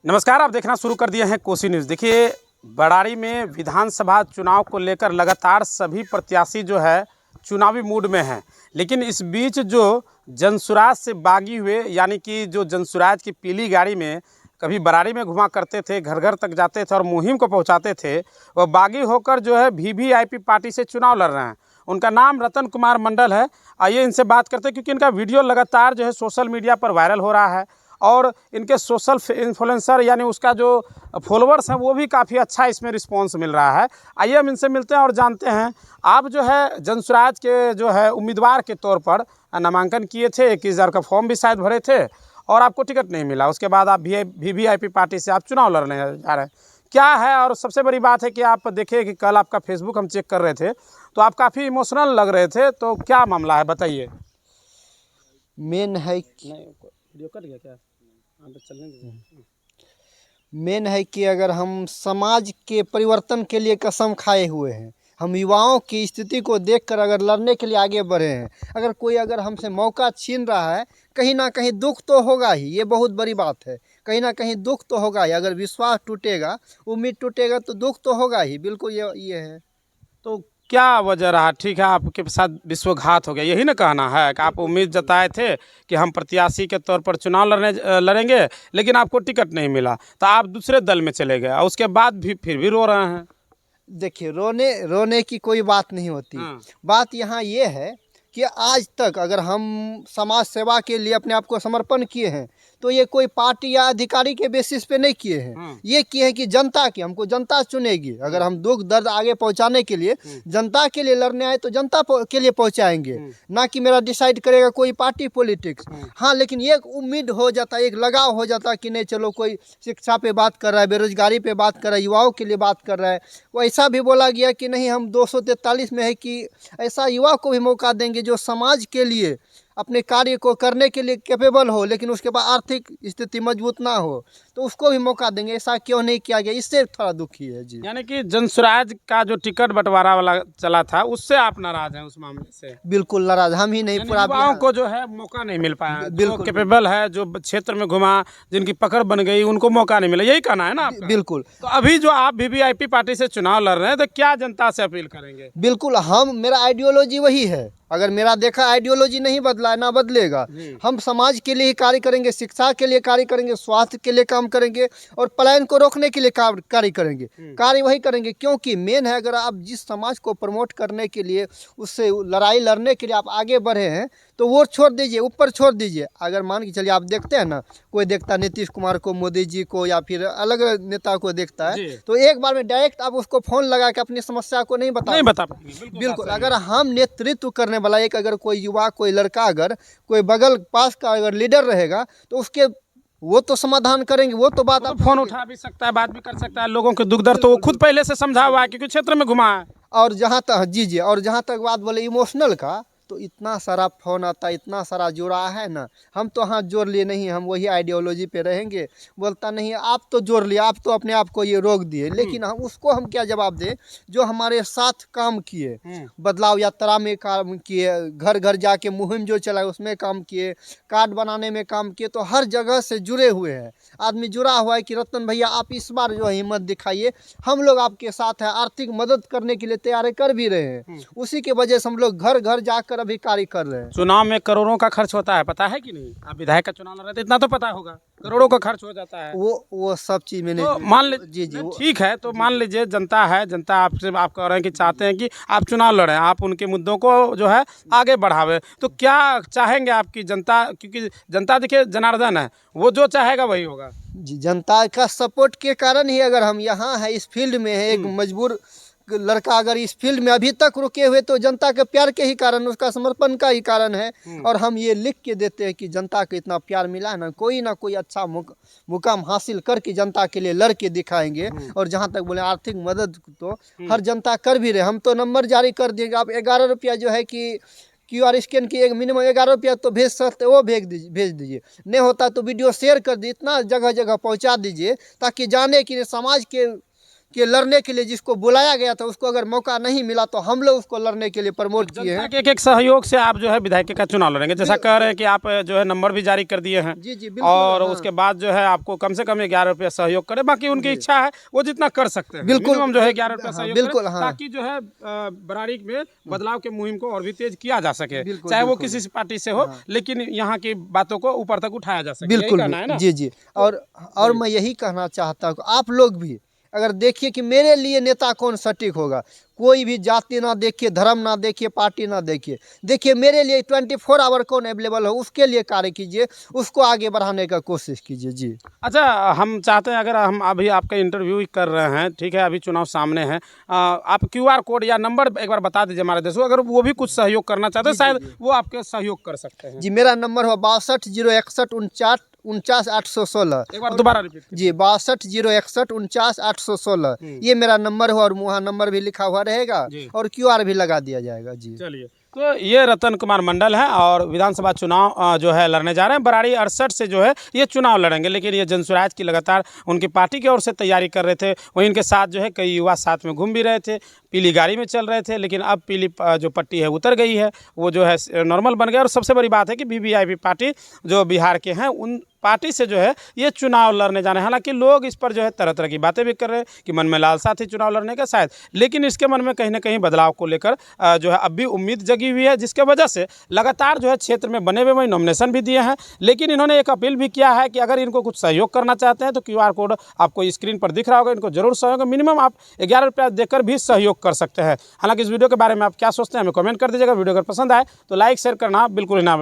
नमस्कार, आप देखना शुरू कर दिए हैं कोसी न्यूज़। देखिए, बड़ारी में विधानसभा चुनाव को लेकर लगातार सभी प्रत्याशी जो है चुनावी मूड में हैं। लेकिन इस बीच जो जनसुराज से बागी हुए, यानी कि जो जनसुराज की पीली गाड़ी में कभी बड़ारी में घुमा करते थे, घर घर तक जाते थे और मुहिम को पहुंचाते थे, वह बागी होकर जो है वीवीआईपी पार्टी से चुनाव लड़ रहे हैं। उनका नाम रतन कुमार मंडल है। आइए इनसे बात करते हैं, क्योंकि इनका वीडियो लगातार जो है सोशल मीडिया पर वायरल हो रहा है और इनके सोशल इन्फ्लुएंसर यानी उसका जो फॉलोअर्स हैं वो भी काफ़ी अच्छा इसमें रिस्पांस मिल रहा है। आइए हम इनसे मिलते हैं और जानते हैं। आप जो है जनसुराज के जो है उम्मीदवार के तौर पर नामांकन किए थे, 21,000 का फॉर्म भी शायद भरे थे और आपको टिकट नहीं मिला। उसके बाद आप वीवीआईपी पार्टी से आप चुनाव लड़ने जा रहे हैं, क्या है? और सबसे बड़ी बात है कि आप देखिए कि कल आपका फेसबुक हम चेक कर रहे थे तो आप काफ़ी इमोशनल लग रहे थे, तो क्या मामला है बताइए। मेन है वीडियो कट गया क्या? मेन है कि अगर हम समाज के परिवर्तन के लिए कसम खाए हुए हैं, हम युवाओं की स्थिति को देखकर अगर लड़ने के लिए आगे बढ़े हैं, अगर हमसे मौका छीन रहा है, कहीं ना कहीं दुख तो होगा ही। ये बहुत बड़ी बात है, कहीं ना कहीं दुख तो होगा ही। अगर विश्वास टूटेगा, उम्मीद टूटेगा तो दुख तो होगा ही। बिल्कुल ये है। तो क्या वजह रहा? ठीक है, आपके साथ विश्वघात हो गया, यही ना कहना है कि आप उम्मीद जताए थे कि हम प्रत्याशी के तौर पर चुनाव लड़ेंगे, लेकिन आपको टिकट नहीं मिला तो आप दूसरे दल में चले गए और उसके बाद भी फिर भी रो रहे हैं। देखिए, रोने की कोई बात नहीं होती। बात यहाँ ये है कि आज तक अगर हम समाज सेवा के लिए अपने आप को समर्पण किए हैं तो ये कोई पार्टी या अधिकारी के बेसिस पे नहीं किए हैं। ये किए हैं कि जनता की, हमको जनता चुनेगी। अगर हम दुख दर्द आगे पहुंचाने के लिए जनता के लिए लड़ने आए तो जनता के लिए पहुंचाएंगे, ना कि मेरा डिसाइड करेगा कोई पार्टी पॉलिटिक्स। हाँ, लेकिन ये एक उम्मीद हो जाता है, एक लगाव हो जाता है कि नहीं चलो कोई शिक्षा पे बात कर रहा है, बेरोजगारी पे बात कर रहा है, युवाओं के लिए बात कर रहा है। वो ऐसा भी बोला गया कि नहीं, हम 243 में है कि ऐसा युवा को भी मौका देंगे जो समाज के लिए अपने कार्य को करने के लिए कैपेबल हो, लेकिन उसके बाद आर्थिक स्थिति मजबूत ना हो तो उसको भी मौका देंगे। ऐसा क्यों नहीं किया गया, इससे थोड़ा दुखी है जी। यानी कि जनसुराज का जो टिकट बंटवारा वाला चला था उससे आप नाराज हैं, उस मामले से? बिल्कुल नाराज हम ही नहीं, पूरा युवाओं को जो है मौका नहीं मिल पाया, जो कैपेबल है, जो क्षेत्र में घुमा, जिनकी पकड़ बन गई, उनको मौका नहीं मिला, यही कहना है ना आपका? बिल्कुल। तो अभी जो आप वीवीआईपी पार्टी से चुनाव लड़ रहे हैं तो क्या जनता से अपील करेंगे? बिल्कुल, मेरा आइडियोलॉजी वही है। अगर मेरा देखा आइडियोलॉजी नहीं बदला है, ना बदलेगा। हम समाज के लिए ही कार्य करेंगे, शिक्षा के लिए कार्य करेंगे, स्वास्थ्य के लिए काम करेंगे और पलायन को रोकने के लिए कार्य करेंगे। कार्य वही करेंगे, क्योंकि मेन है अगर आप जिस समाज को प्रमोट करने के लिए, उससे लड़ाई लड़ने के लिए आप आगे बढ़े हैं तो वो छोड़ दीजिए, ऊपर छोड़ दीजिए। अगर मान के चलिए आप देखते हैं ना, कोई देखता नीतीश कुमार को, मोदी जी को या फिर अलग नेता को देखता है तो एक बार में डायरेक्ट आप उसको फोन लगा के अपनी समस्या को नहीं बता पाएंगे। बिल्कुल, अगर हम नेतृत्व करने वाला एक अगर कोई युवा, कोई लड़का, अगर कोई बगल पास का अगर लीडर रहेगा तो उसके वो तो समाधान करेंगे। वो तो बात, आप फोन उठा भी सकता है, बात भी कर सकता है, लोगों के दुख दर्द तो वो खुद पहले से समझा हुआ है क्योंकि क्षेत्र में घुमा है। और जहाँ तक जी और जहाँ तक बात बोले इमोशनल का, तो इतना सारा फ़ोन आता है, इतना सारा जोड़ा है ना। हम तो हाथ जोड़ लिए नहीं, हम वही आइडियोलॉजी पे रहेंगे। बोलता नहीं आप तो जोड़ लिए, आप तो अपने आप को ये रोक दिए, लेकिन हम उसको हम क्या जवाब दें जो हमारे साथ काम किए, बदलाव यात्रा में काम किए, घर घर जाके मुहिम जो चलाए उसमें काम किए, कार्ड बनाने में काम किए। तो हर जगह से जुड़े हुए हैं, आदमी जुड़ा हुआ है कि रतन भैया आप इस बार जो है हिम्मत दिखाइए, हम लोग आपके साथ हैं, आर्थिक मदद करने के लिए तैयारी कर भी रहे हैं। उसी की वजह से हम लोग घर घर जाकर अभी कार्य कर रहे हैं। चुनाव में करोड़ों का खर्च होता है, पता है कि नहीं? आप विधायक का चुनाव लड़ रहे थे, इतना तो पता होगा, करोड़ों का खर्च हो जाता है। वो सब चीज मैंने तो मान लीजिए जी ठीक है, तो मान लीजिए जनता है, जनता आपसे आप कह रहे हैं कि चाहते हैं कि आप चुनाव लड़ें, आप उनके मुद्दों को जो है आगे बढ़ावे, तो क्या चाहेंगे आपकी जनता? क्योंकि जनता देखिए जनार्दन है, वो जो चाहेगा वही होगा जी। जनता का सपोर्ट के कारण ही अगर हम यहाँ है, इस फील्ड में है, एक मजबूर लड़का अगर इस फील्ड में अभी तक रुके हुए तो जनता के प्यार के ही कारण, उसका समर्पण का ही कारण है। और हम ये लिख के देते हैं कि जनता को इतना प्यार मिला है ना कोई अच्छा मुकाम हासिल करके जनता के लिए लड़ के दिखाएंगे। और जहाँ तक बोले आर्थिक मदद तो हर जनता कर भी रहे। हम तो नंबर जारी कर देंगे, आप 11 रुपया जो है कि QR स्कैन की एक मिनिमम 11 रुपया तो भेज सकते, वो भेज दीजिए। नहीं होता तो वीडियो शेयर कर दीजिए, इतना जगह जगह पहुँचा दीजिए ताकि जाने कि समाज के कि लड़ने के लिए जिसको बुलाया गया था उसको अगर मौका नहीं मिला तो हम लोग उसको लड़ने के लिए प्रमोट किए हैं। जनता के एक सहयोग से आप जो है विधायक का चुनाव लड़ेंगे, जैसा कह रहे हैं कि आप जो है नंबर भी जारी कर दिए हैं। जी जी बिल्कुल। और हाँ। उसके बाद जो है आपको कम से कम 11 रुपया सहयोग करे, बाकी उनकी इच्छा है वो जितना कर सकते हैं। बिल्कुल। मिनिमम जो है 11 रुपया हाँ, सहयोग बिल्कुल। करें, हाँ। ताकि जो है बरारी में बदलाव के मुहिम को और भी तेज किया जा सके, बिल्कुल, चाहे वो बिल्कुल। किसी पार्टी से हो, लेकिन यहाँ की बातों को ऊपर तक उठाया जा सके। यही बिल्कुल कहना है ना? जी जी। और मैं यही कहना चाहता हूँ आप लोग भी अगर देखिए कि मेरे लिए नेता कौन सटीक होगा, कोई भी जाति ना देखिए, धर्म ना देखिए, पार्टी ना देखिए, देखिए मेरे लिए 24 आवर कौन अवेलेबल हो उसके लिए कार्य कीजिए, उसको आगे बढ़ाने का कोशिश कीजिए। जी अच्छा, हम चाहते हैं, अगर हम अभी आपका इंटरव्यू ही कर रहे हैं, ठीक है, अभी चुनाव सामने है, आप QR कोड या नंबर एक बार बता दीजिए हमारे देश को, अगर वो भी कुछ सहयोग करना चाहते हैं शायद वो आपके सहयोग कर सकते हैं। जी मेरा नंबर हो 6201494816। एक बार दोबारा रिपीट। जी 6201494816 ये मेरा नंबर हो और वहाँ नंबर भी लिखा हुआ रहेगा और QR भी लगा दिया जाएगा। जी चलिए, तो ये रतन कुमार मंडल है और विधानसभा चुनाव जो है लड़ने जा रहे हैं। बरारी 68 से जो है ये चुनाव लड़ेंगे, लेकिन ये जनसुराज की लगातार उनकी पार्टी की ओर से तैयारी कर रहे थे। वहीं इनके साथ जो है कई युवा साथ में घूम भी रहे थे, पीली गाड़ी में चल रहे थे, लेकिन अब पीली जो पट्टी है उतर गई है, वो जो है नॉर्मल बन गया। और सबसे बड़ी बात है कि VVIP पार्टी जो बिहार के हैं उन पार्टी से जो है ये चुनाव लड़ने जाने, हालांकि लोग इस पर जो है तरह तरह की बातें भी कर रहे हैं कि मन में लालसा थी चुनाव लड़ने का शायद, लेकिन इसके मन में कहीं ना कहीं बदलाव को लेकर जो है अब भी उम्मीद जगी हुई है, जिसके वजह से लगातार जो है क्षेत्र में बने हुए वही नॉमिनेशन भी दिए हैं। लेकिन इन्होंने एक अपील भी किया है कि अगर इनको कुछ सहयोग करना चाहते हैं तो QR कोड आपको स्क्रीन पर दिख रहा होगा, इनको जरूर सहयोग, मिनिमम आप 11 रुपया देकर भी सहयोग कर सकते हैं। हालांकि इस वीडियो के बारे में आप क्या सोचते हैं हमें कमेंट कर दीजिएगा। वीडियो अगर पसंद आए तो लाइक शेयर करना बिल्कुल ना